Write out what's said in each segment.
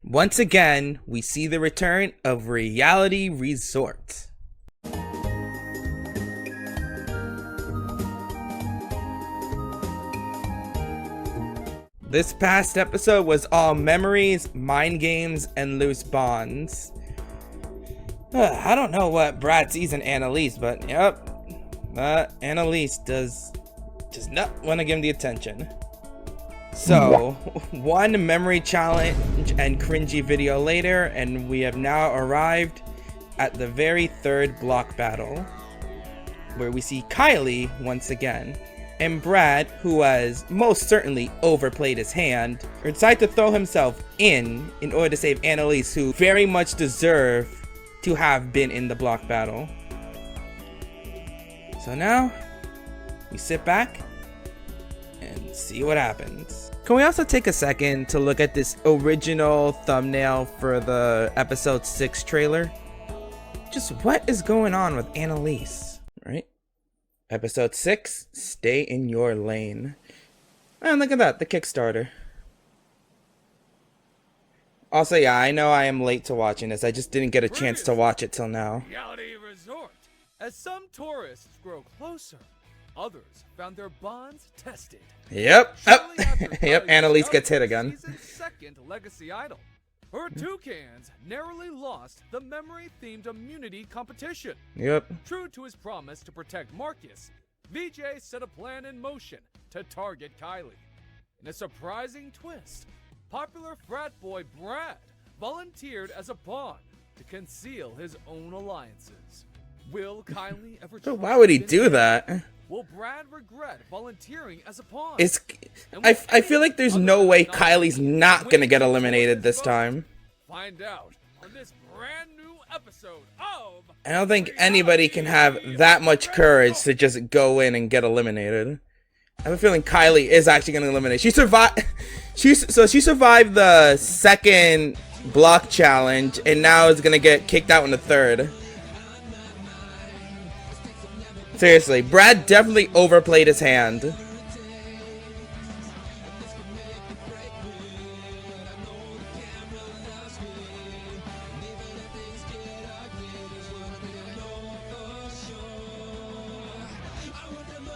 Once again, we see the return of Reality Resort. This past episode was all memories, mind games, and loose bonds. I don't know what Brad sees in Annalise, but yep, Annalise does not want to give him the attention. So, one memory challenge and cringy video later, and we have now arrived at the very third block battle, where we see Kylie once again. And Brad, who has most certainly overplayed his hand, decided to throw himself in order to save Annalise, who very much deserved to have been in the block battle. So now, we sit back and see what happens. Can we also take a second to look at this original thumbnail for the episode 6 trailer? Just what is going on with Annalise, right? Episode 6, Stay in Your Lane. And look at that, the Kickstarter. Also, yeah, I know I am late to watching this. I just didn't get a chance to watch it till now. Reality Resort. As some tourists grow closer, others found their bonds tested. Yep. Yep, Annalise gets hit again. Season's second legacy idol. Her toucans narrowly lost the memory-themed immunity competition. Yep. True to his promise to protect Marcus, VJ set a plan in motion to target Kylie. In a surprising twist, popular frat boy Brad volunteered as a pawn to conceal his own alliances. Will Kylie ever But why would he do that? Will Brad regret volunteering as a pawn? I feel like there's no way Kylie's not gonna get eliminated this time. Find out on this brand new episode of... I don't think anybody can have that much courage to just go in and get eliminated. I have a feeling Kylie is actually gonna eliminate. She survived. She survived the second block challenge, and now is gonna get kicked out in the third. Seriously, Brad definitely overplayed his hand.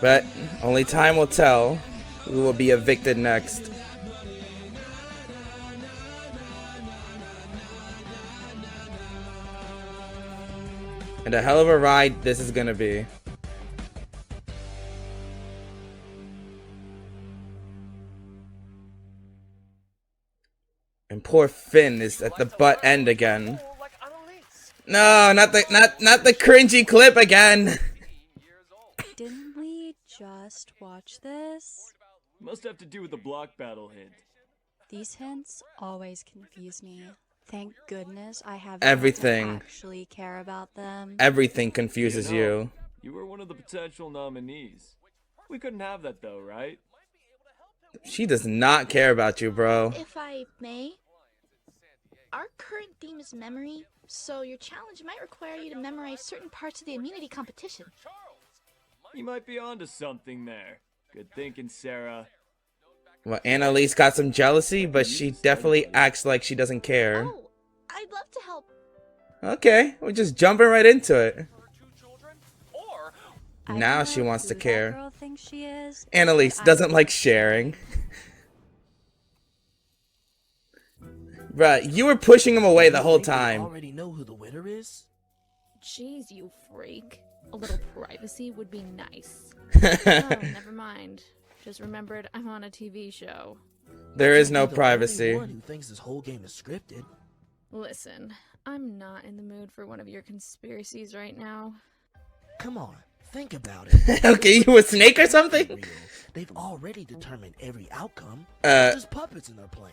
But only time will tell who will be evicted next. And a hell of a ride this is gonna be. And poor Finn is at the butt end again. No, not the cringy clip again. Didn't we just watch this? Must have to do with the block battle hint. These hints always confuse me. Thank goodness I have everything. To actually care about them. Everything confuses you. You were one of the potential nominees. We couldn't have that though, right? She does not care about you, bro. If I may, our current theme is memory, so your challenge might require you to memorize certain parts of the immunity competition. You might be onto something there. Good thinking, Sarah. Well, Annalise got some jealousy, but she definitely acts like she doesn't care. Oh, I'd love to help. Okay, we're just jumping right into it. Now she wants to care. Girl thinks she is, Annalise doesn't like sharing. Bruh, you were pushing him away the whole time. Already know who the winner is? Jeez, you freak. A little privacy would be nice. Oh, never mind. Just remembered I'm on a TV show. There is no You're the privacy. only one who thinks this whole game is scripted. Listen, I'm not in the mood for one of your conspiracies right now. Come on, think about it. Okay, you a snake or something? They've already determined every outcome. Uh. Just puppets in their plan.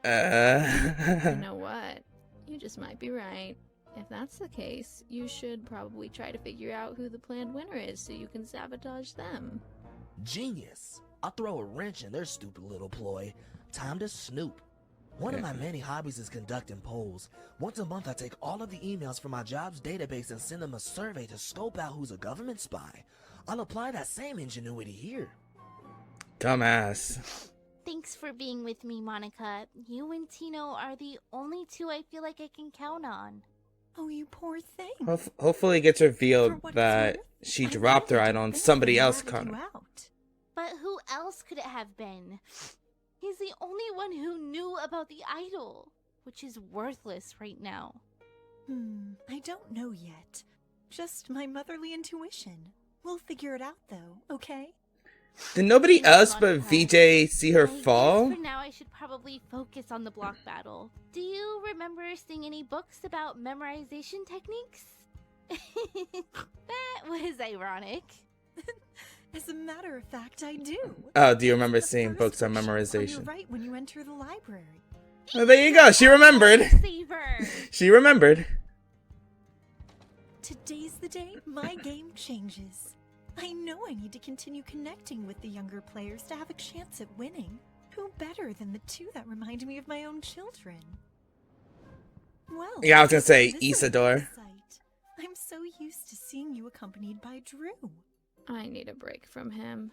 You know what? You just might be right. If that's the case, you should probably try to figure out who the planned winner is so you can sabotage them. Genius. I'll throw a wrench in their stupid little ploy. Time to snoop. One of my many hobbies is conducting polls. Once a month I take all of the emails from my jobs database and send them a survey to scope out who's a government spy. I'll apply that same ingenuity here. Dumbass. Thanks for being with me, Monica. You and Tino are the only two I feel like I can count on. Oh, you poor thing. Hopefully it gets revealed For what it's that worth, she I dropped her really idol don't and think somebody they else ratted caught you her. out. But who else could it have been? He's the only one who knew about the idol, which is worthless right now. I don't know yet. Just my motherly intuition. We'll figure it out though, okay? Did nobody You know, else but Monica, VJ see her I guess fall? for now I should probably focus on the block battle. Do you remember seeing any books about memorization techniques? That was ironic. As a matter of fact, I do. Oh, do you remember The seeing first books on bookshelf on your memorization? right when you enter the library. Oh, there you go. She remembered. Saver. She remembered. Today's the day my game changes. I know I need to continue connecting with the younger players to have a chance at winning. Who better than the two that remind me of my own children? Well, Yeah, I was gonna say this is a Isador. nice sight. I'm so used to seeing you accompanied by Drew. I need a break from him.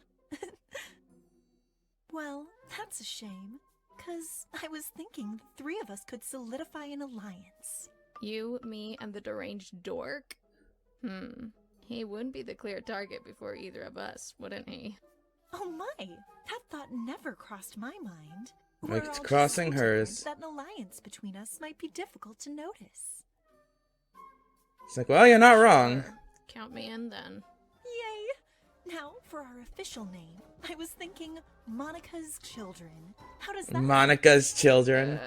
Well, that's a shame. 'Cause I was thinking the three of us could solidify an alliance. You, me, and the deranged dork? He would be the clear target before either of us, wouldn't he? Oh my! That thought never crossed my mind. Like We're it's all just crossing so hers. different that an alliance between us might be difficult to notice. It's like, well, you're not wrong. Sure. Count me in then. Yay! Now, for our official name, I was thinking Monica's Children. How does that Monica's children.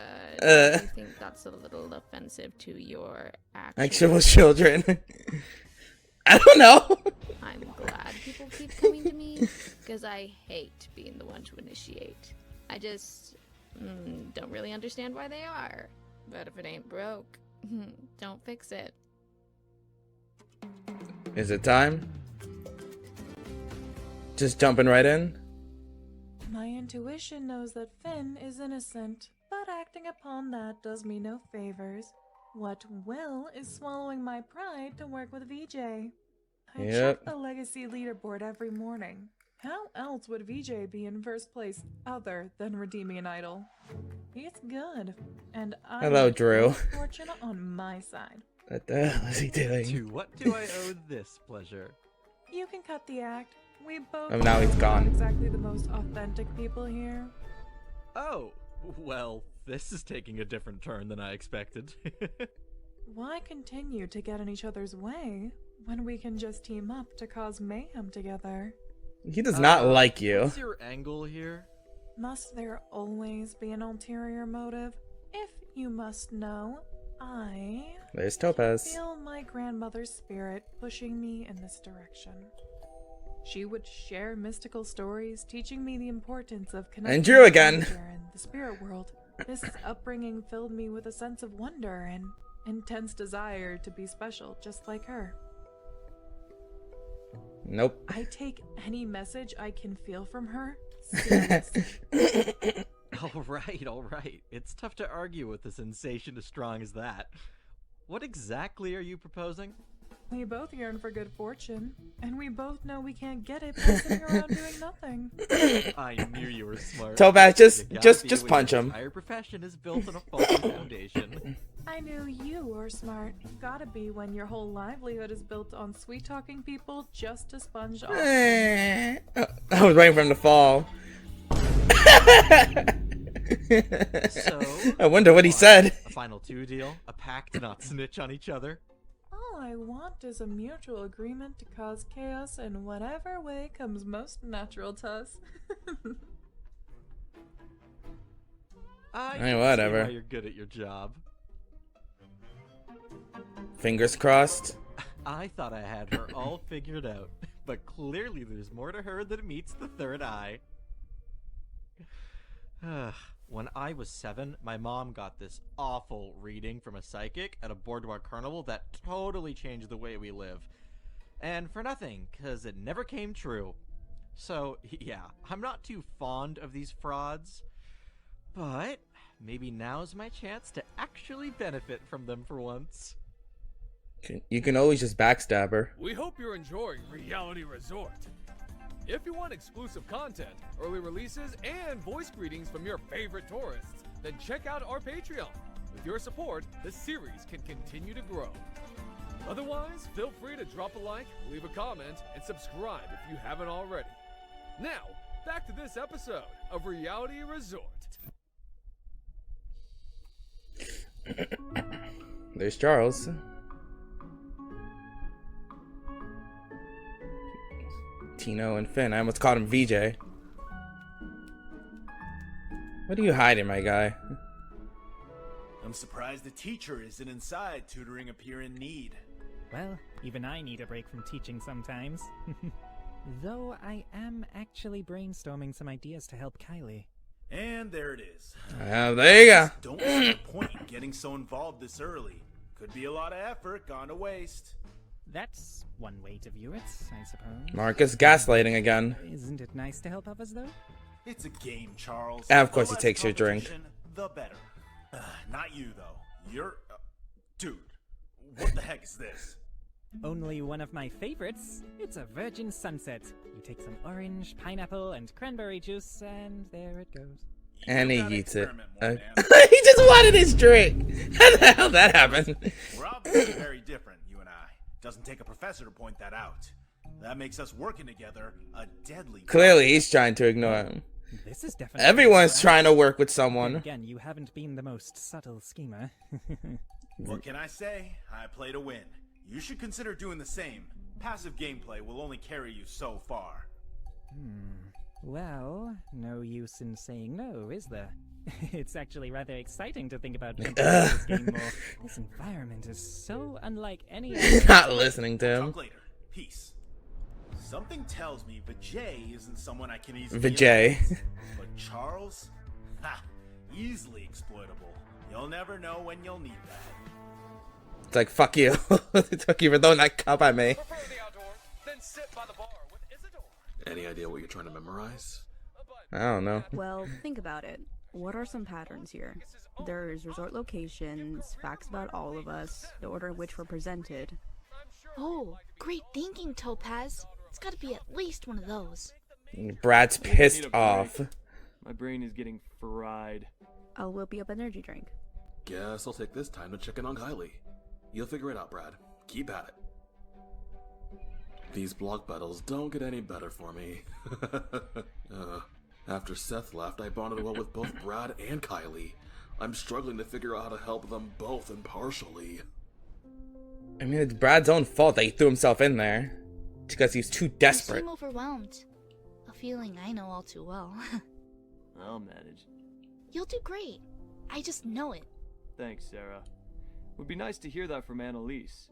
I think that's a little offensive to your Actual children. I don't know. I'm glad people keep coming to me, because I hate being the one to initiate. I just don't really understand why they are. But if it ain't broke, don't fix it. Is it time? Just jumping right in? My intuition knows that Finn is innocent, but acting upon that does me no favors. What will is swallowing my pride to work with VJ. I check the legacy leaderboard every morning. How else would VJ be in first place other than redeeming an idol? He's good, and I Hello, Drew. fortune on my side. What the hell is he doing? To what do I owe this pleasure? You can cut the act. We both Oh, now he's know we're gone. not exactly the most authentic people here. Oh, well, this is taking a different turn than I expected. Why continue to get in each other's way when we can just team up to cause mayhem together? He does not like you. What's your angle here? Must there always be an ulterior motive? If you must know, I There's Topaz. feel my grandmother's spirit pushing me in this direction. She would share mystical stories, teaching me the importance of connecting And Drew again. with nature and the spirit world. This upbringing filled me with a sense of wonder and intense desire to be special, just like her. Nope. I take any message I can feel from her seriously. All right. It's tough to argue with a sensation as strong as that. What exactly are you proposing? We both yearn for good fortune, and we both know we can't get it by sitting around doing nothing. I knew you were smart. Topaz, You gotta be just when punch your him. entire profession is built on a faulty foundation. I knew you were smart. Gotta be when your whole livelihood is built on sweet-talking people just to sponge off. I was waiting for him to fall. So, I wonder what he said. A final two deal? A pact to not snitch on each other? All I want is a mutual agreement to cause chaos in whatever way comes most natural to us. I Hey, can see whatever. why you're good at your job. Fingers crossed. I thought I had her all figured out, but clearly there's more to her than meets the third eye. When I was 7, my mom got this awful reading from a psychic at a boardwalk carnival that totally changed the way we live. And for nothing, because it never came true. So, yeah, I'm not too fond of these frauds, but maybe now's my chance to actually benefit from them for once. You can always just backstab her. We hope you're enjoying Reality Resort. If you want exclusive content, early releases, and voice greetings from your favorite tourists, then check out our Patreon. With your support, the series can continue to grow. Otherwise, feel free to drop a like, leave a comment, and subscribe if you haven't already. Now, back to this episode of Reality Resort. There's Charles. Tino and Finn. I almost called him VJ. What are you hiding, my guy? I'm surprised the teacher isn't inside tutoring a peer in need. Well, even I need a break from teaching sometimes. Though I am actually brainstorming some ideas to help Kylie. And there it is. There you go. Don't see the point in getting so involved this early. Could be a lot of effort gone to waste. That's one way to view it, I suppose. Marcus gaslighting again. Isn't it nice to help others, though? It's a game, Charles. And of course The he less takes your drink. competition, The better. Not you, though. You're... dude, what the heck is this? Only one of my favorites. It's a virgin sunset. You take some orange, pineapple, and cranberry juice, and there it goes. And he eats it. He just wanted his drink. How the hell that happened? We're obviously very different, you and I. Doesn't take a professor to point that out. That makes us working together a deadly... Clearly he's trying to ignore him. This is definitely Everyone's trying to work with someone. Again, you haven't been the most subtle schemer. What can I say? I play to win. You should consider doing the same. Passive gameplay will only carry you so far. Well, no use in saying no, is there? It's actually rather exciting to think about jumping into this game more. This environment is so unlike any other. Not listening to him. Talk later. Peace. Something tells me Vijay isn't someone I can easily... Vijay. But Charles? Ha! Easily exploitable. You'll never know when you'll need that. It's like, fuck you. Fuck you for throwing that cup at me. Any idea what you're trying to memorize? I don't know. Well, think about it. What are some patterns here? There's resort locations, facts about all of us, the order in which we're presented. Oh, great thinking, Topaz. It's gotta be at least one of those. Brad's pissed off. My brain is getting fried. I'll whip you up an energy drink. Guess I'll take this time to check in on Kylie. You'll figure it out, Brad. Keep at it. These block battles don't get any better for me. After Seth left, I bonded well with both Brad and Kylie. I'm struggling to figure out how to help them both impartially. I mean, it's Brad's own fault that he threw himself in there. Because he's too desperate. You seem overwhelmed. A feeling I know all too well. I'll manage. You'll do great. I just know it. Thanks, Sarah. Would be nice to hear that from Annalise.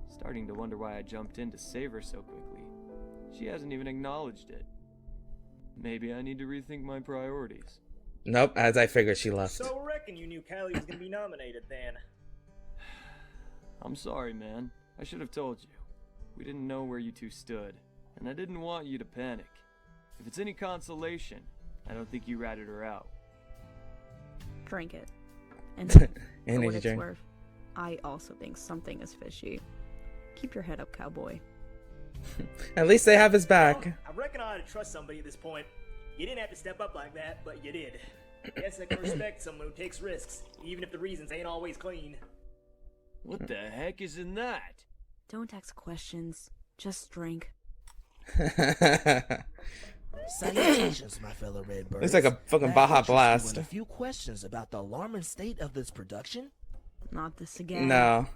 Starting to wonder why I jumped in to save her so quickly. She hasn't even acknowledged it. Maybe I need to rethink my priorities. Nope, as I figured, she left. So reckon you knew Kylie was gonna be nominated then. I'm sorry, man. I should have told you. We didn't know where you two stood, and I didn't want you to panic. If it's any consolation, I don't think you ratted her out. Drink it. And for what Energy it's drink. worth, I also think something is fishy. Keep your head up, cowboy. At least they have his back. Well, I reckon I ought to trust somebody at this point. You didn't have to step up like that, but you did. Guess I can respect someone who takes risks, even if the reasons ain't always clean. What the heck is in that? Don't ask questions. Just drink. Salutations, my fellow Redbirds. It's like a fucking Baja Blast. A few questions about the alarming state of this production. Not this again. No.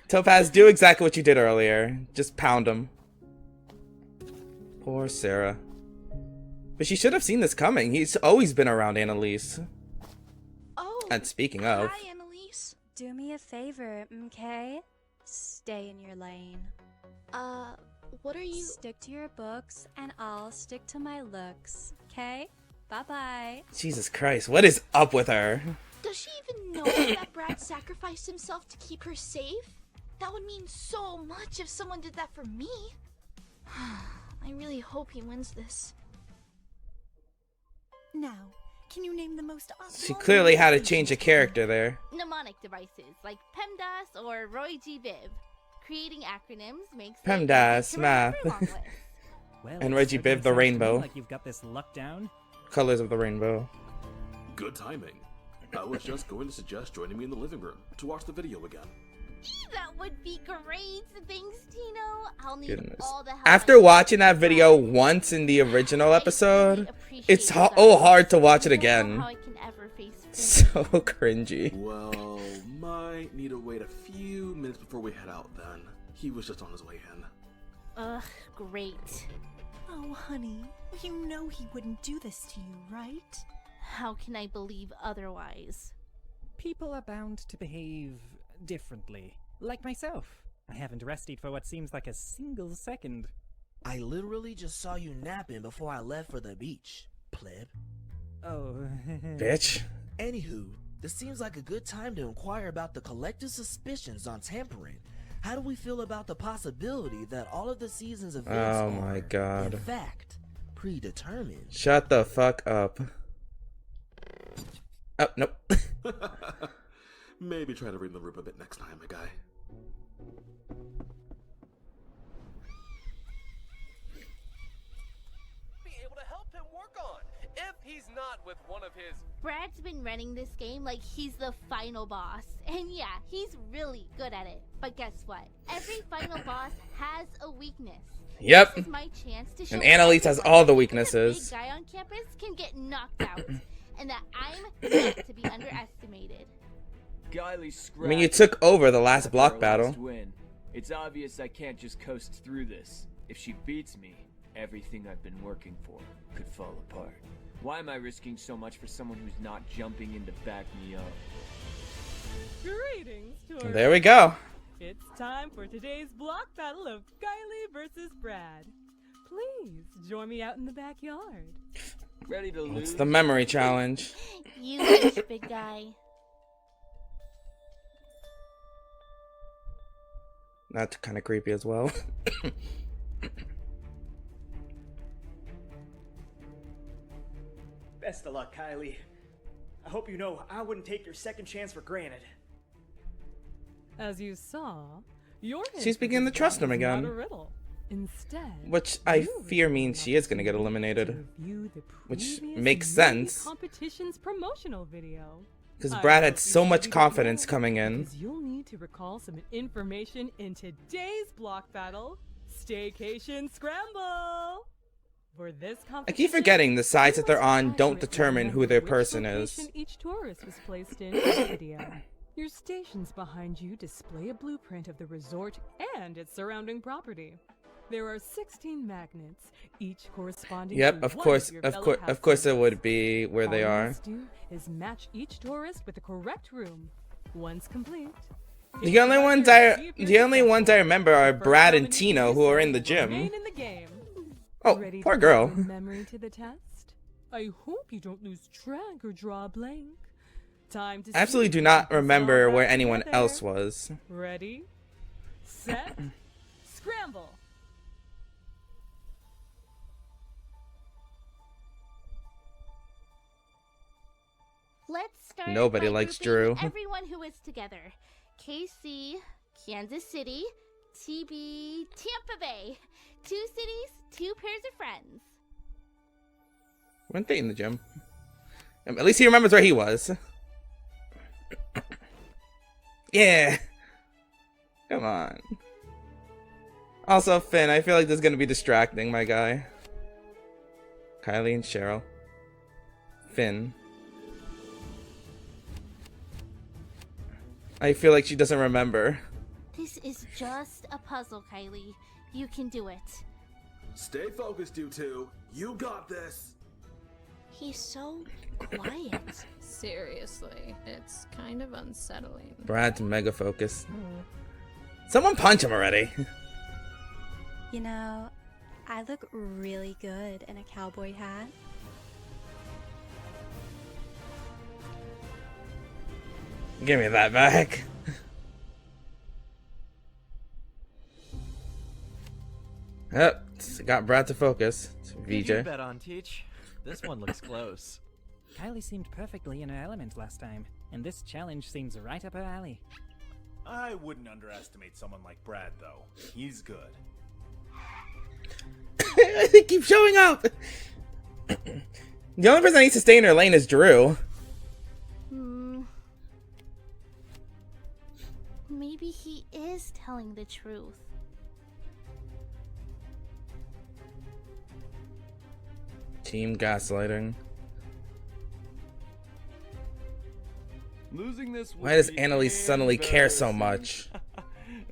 Topaz, do exactly what you did earlier. Just pound him. Poor Sarah. But she should have seen this coming. He's always been around Annalise. Oh. And speaking of. Hi, Annalise. Do me a favor, okay? Stay in your lane. What are you... Stick to your books, and I'll stick to my looks, okay? Bye-bye. Jesus Christ, what is up with her? Does she even know that Brad sacrificed himself to keep her safe? That would mean so much if someone did that for me. I really hope he wins this. Now, can you name the most awesome... She clearly had to change a character there. Mnemonic devices like PEMDAS or Roy G. Biv. Creating acronyms makes PEMDAS, it math. long list. Well, And it's Reggie certainly Biv the sounds to me rainbow. Like you've got this luck down. Colors of the rainbow. Good timing. I was just going to suggest joining me in the living room to watch the video again. That would be great. Thanks, Tino. I'll need Goodness. all the help. After watching that video once in the original episode, it's hard to watch it again. How I can ever face So cringy. Well, might need to wait a few minutes before we head out then. He was just on his way in. Ugh, great. Oh, honey, you know he wouldn't do this to you, right? How can I believe otherwise? People are bound to behave differently. Like myself. I haven't rested for what seems like a single second. I literally just saw you napping before I left for the beach, pleb. Oh. Bitch. Anywho, this seems like a good time to inquire about the collective suspicions on tampering. How do we feel about the possibility that all of the season's events Oh my God. in fact, predetermined? Shut the fuck up. Oh, nope. Maybe try to read the room a bit next time, my guy. Be able to help him work on if he's not with one of his. Brad's been running this game like he's the final boss. And yeah, he's really good at it. But guess what? Every final boss has a weakness. Yep. This is my chance to show And Annalise has all the weaknesses. that a big guy on campus can get knocked out. And that I'm not to be underestimated. I mean, you took over the last block battle. Win. It's obvious I can't just coast through this. If she beats me, everything I've been working for could fall apart. Why am I risking so much for someone who's not jumping in to back me up? Greetings to our There we go. It's time for today's block battle of Kylie versus Brad. Please join me out in the backyard. Ready to lose? It's the memory challenge. You wish, big guy. That's kind of creepy as well. Best of luck, Kylie. I hope you know I wouldn't take your second chance for granted. As you saw, your She's beginning to trust him is again. not a riddle. Instead, Which I fear means she is going to get eliminated. Which makes sense. Competition's promotional video. Because Brad had so much confidence coming in. Because you'll need to recall some information in today's block battle, Staycation Scramble. For this I keep forgetting the sides that they're on don't determine who their person is. Each tourist was placed in the video. Your stations behind you display a blueprint of the resort and its surrounding property. There are 16 magnets, each corresponding Yep, to of one course, your of fellow course, house of course, it members. would be where they All you are. must do is match each tourist with the correct room. Once complete, The only ones I remember are Brad and Tino, who are in the gym. remain in the game. Oh, Ready poor to girl. put memory to the test? I hope you don't lose track or draw a blank. Time to I absolutely see do if not you can remember solve where that anyone together. else was. Ready, set, scramble. Let's start Nobody by likes grouping Drew. Everyone who is together. KC, Kansas City, TB, Tampa Bay. 2 cities, 2 pairs of friends. Weren't they in the gym? At least he remembers where he was. Yeah. Come on. Also, Finn, I feel like this is going to be distracting, my guy. Kylie and Cheryl. Finn. I feel like she doesn't remember. This is just a puzzle, Kylie. You can do it. Stay focused, you two. You got this. He's so quiet. Seriously, it's kind of unsettling. Brad's mega focused. Someone punch him already. You know, I look really good in a cowboy hat. Give me that back. Yep, got Brad to focus. It's Did you VJ. bet on Teach? This one looks close. Kylie seemed perfectly in her element last time, and this challenge seems right up her alley. I wouldn't underestimate someone like Brad, though. He's good. They keep showing up. The only person that needs to stay in her lane is Drew. Maybe he is telling the truth. Team gaslighting. Losing this would Why does be Annalise suddenly care so much?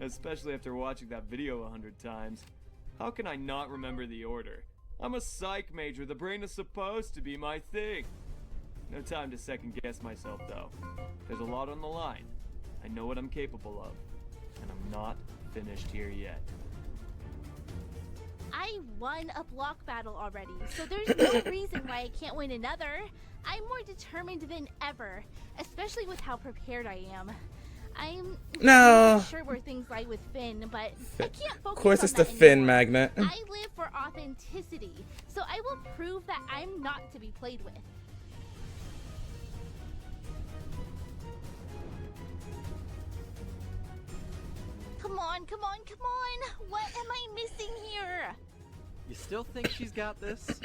Especially after watching that video 100 times. How can I not remember the order? I'm a psych major. The brain is supposed to be my thing. No time to second guess myself, though. There's a lot on the line. I know what I'm capable of. And I'm not finished here yet. I won a block battle already, so there's no reason why I can't win another. I'm more determined than ever, especially with how prepared I am. I'm not sure where things lie with Finn, but I can't focus on that. Of course it's the anymore. Finn magnet. I live for authenticity, so I will prove that I'm not to be played with. Come on, come on, come on! What am I missing here? You still think she's got this?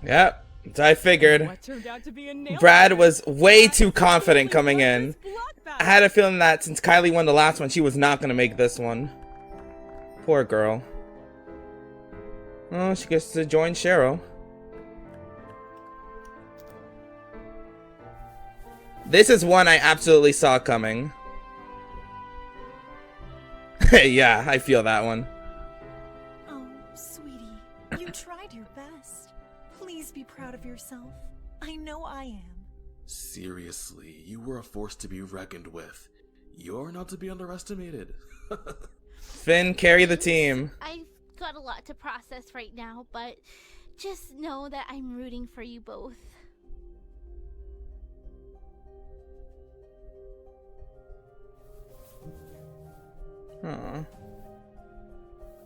Yep, I figured. Brad was way too confident coming in. I had a feeling that since Kylie won the last one, she was not going to make this one. Poor girl. Oh, she gets to join Cheryl. This is one I absolutely saw coming. Yeah, I feel that one. Oh, sweetie, you tried your best. Please be proud of yourself. I know I am. Seriously, you were a force to be reckoned with. You're not to be underestimated. Finn, carry the team. I've got a lot to process right now, but just know that I'm rooting for you both. Aw.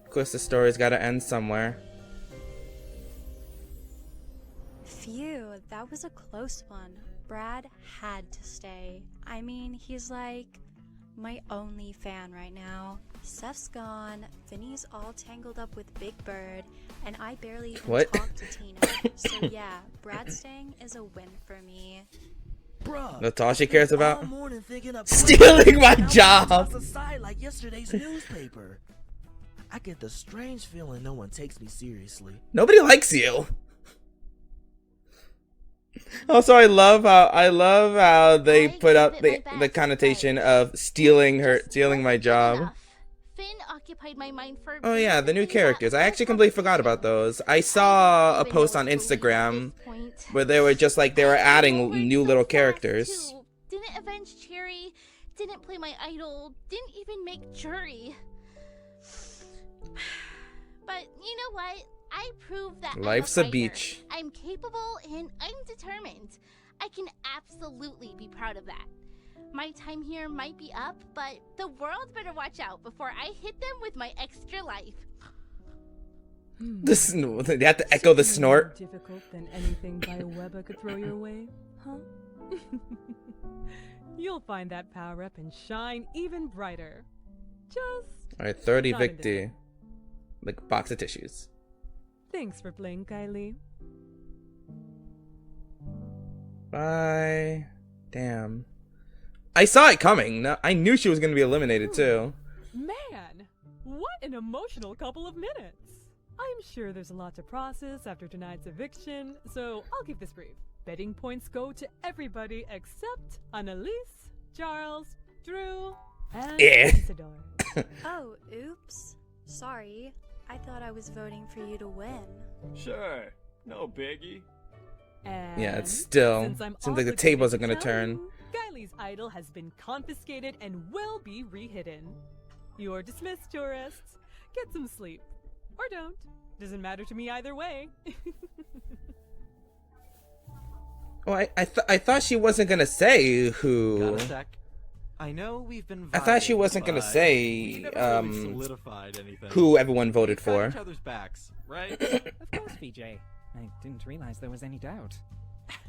Of course, the story's gotta end somewhere. Phew, that was a close one. Brad had to stay. I mean, he's like my only fan right now. Steph's gone, Vinny's all tangled up with Big Bird, and I barely even talk to Tina. So yeah, Brad staying is a win for me. Bruh, That's all she cares about? all morning thinking of Stealing my job! Aside like yesterday's newspaper. I get the strange feeling no one takes me seriously. Nobody likes you. Also, I love how they put up the connotation of stealing my job. Finn occupied my mind for Oh yeah, the new characters. I actually completely forgot about those. I saw a post on Instagram where they were just like they were adding new little characters. Didn't avenge Cherry, didn't play my idol, didn't even make jury. But you know what? I proved that Life's I'm a fighter. beach. I'm capable and I'm determined. I can absolutely be proud of that. My time here might be up, but the world better watch out before I hit them with my extra life. They have to echo the snort. More difficult than anything Bioweba could throw your way, huh? You'll find that power up and shine even brighter. Just Alright, 30 not in Victy. Like a box of tissues. Thanks for playing, Kylie. Bye. Damn. I saw it coming. I knew she was going to be eliminated too. Man, what an emotional couple of minutes. I'm sure there's a lot to process after tonight's eviction, so I'll keep this brief. Betting points go to everybody except Annalise, Charles, Drew, and Isidore. Oh, oops. Sorry. I thought I was voting for you to win. Sure, no biggie. And Yeah, it's still since I'm seems like the obligated tables are to gonna tell turn. you, Kylie's idol has been confiscated and will be rehidden. You're dismissed, tourists. Get some sleep. Or don't. Doesn't matter to me either way. Oh, I thought she wasn't gonna say who. Got a sec? I know we've been I thought she vibing, wasn't gonna but say we never really solidified anything. who everyone voted We've got for. each other's backs, right? Of course, VJ. I didn't realize there was any doubt.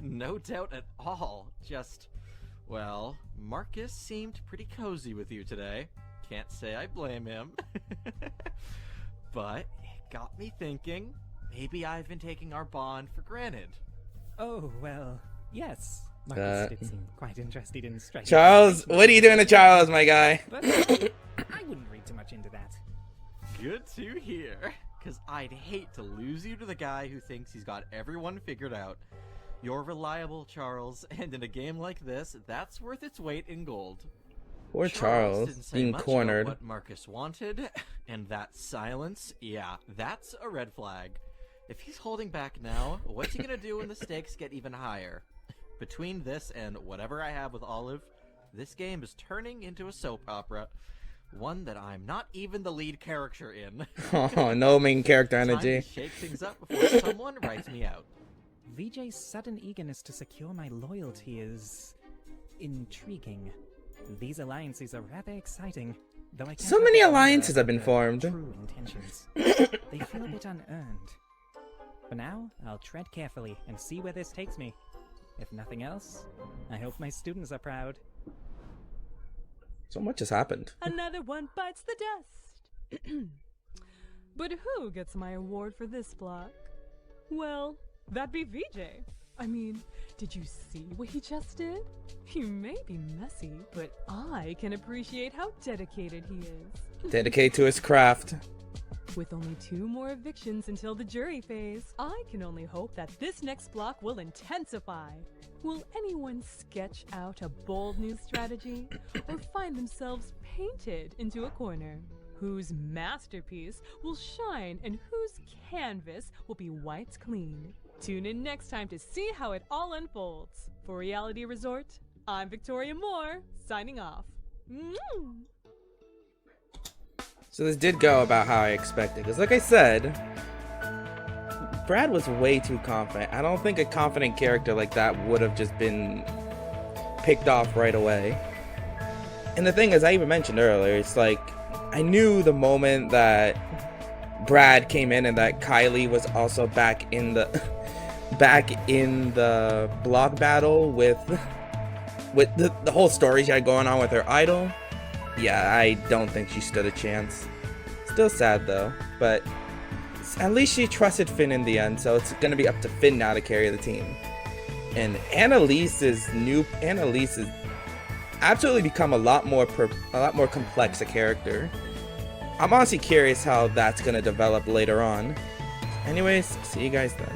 No doubt at all. Just, well, Marcus seemed pretty cozy with you today. Can't say I blame him. But it got me thinking, maybe I've been taking our bond for granted. Oh, well, yes. Marcus did seem quite interested in striking. Charles, what are you doing to Charles, my guy? But I wouldn't read too much into that. Good to hear, because I'd hate to lose you to the guy who thinks he's got everyone figured out. You're reliable, Charles, and in a game like this, that's worth its weight in gold. Poor didn't Charles, say being much about cornered. what Marcus wanted, and that silence, yeah, that's a red flag. If he's holding back now, what's he gonna do when the stakes get even higher? Between this and whatever I have with Olive, this game is turning into a soap opera. One that I'm not even the lead character in. Oh, no main character energy. Time to shake things up before someone writes me out. VJ's sudden eagerness to secure my loyalty is intriguing. These alliances are rather exciting, though I can't So many help but alliances wonder have been their formed. True intentions. They feel a bit unearned. For now, I'll tread carefully and see where this takes me. If nothing else, I hope my students are proud. So much has happened. Another one bites the dust. But who gets my award for this block? Well, that'd be VJ. I mean, did you see what he just did? He may be messy, but I can appreciate how dedicated he is. Dedicated to his craft. With only 2 more evictions until the jury phase, I can only hope that this next block will intensify. Will anyone sketch out a bold new strategy or find themselves painted into a corner? Whose masterpiece will shine and whose canvas will be wiped clean? Tune in next time to see how it all unfolds. For Reality Resort, I'm Victoria Moore, signing off. So this did go about how I expected. Because like I said, Brad was way too confident. I don't think a confident character like that would have just been picked off right away. And the thing is, I even mentioned earlier, it's like, I knew the moment that Brad came in and that Kylie was also back in the block battle with the whole story she had going on with her idol. Yeah, I don't think she stood a chance. Still sad though, but at least she trusted Finn in the end, so it's gonna be up to Finn now to carry the team. And Annalise has absolutely become a lot more complex a character. I'm honestly curious how that's gonna develop later on. Anyways, see you guys then.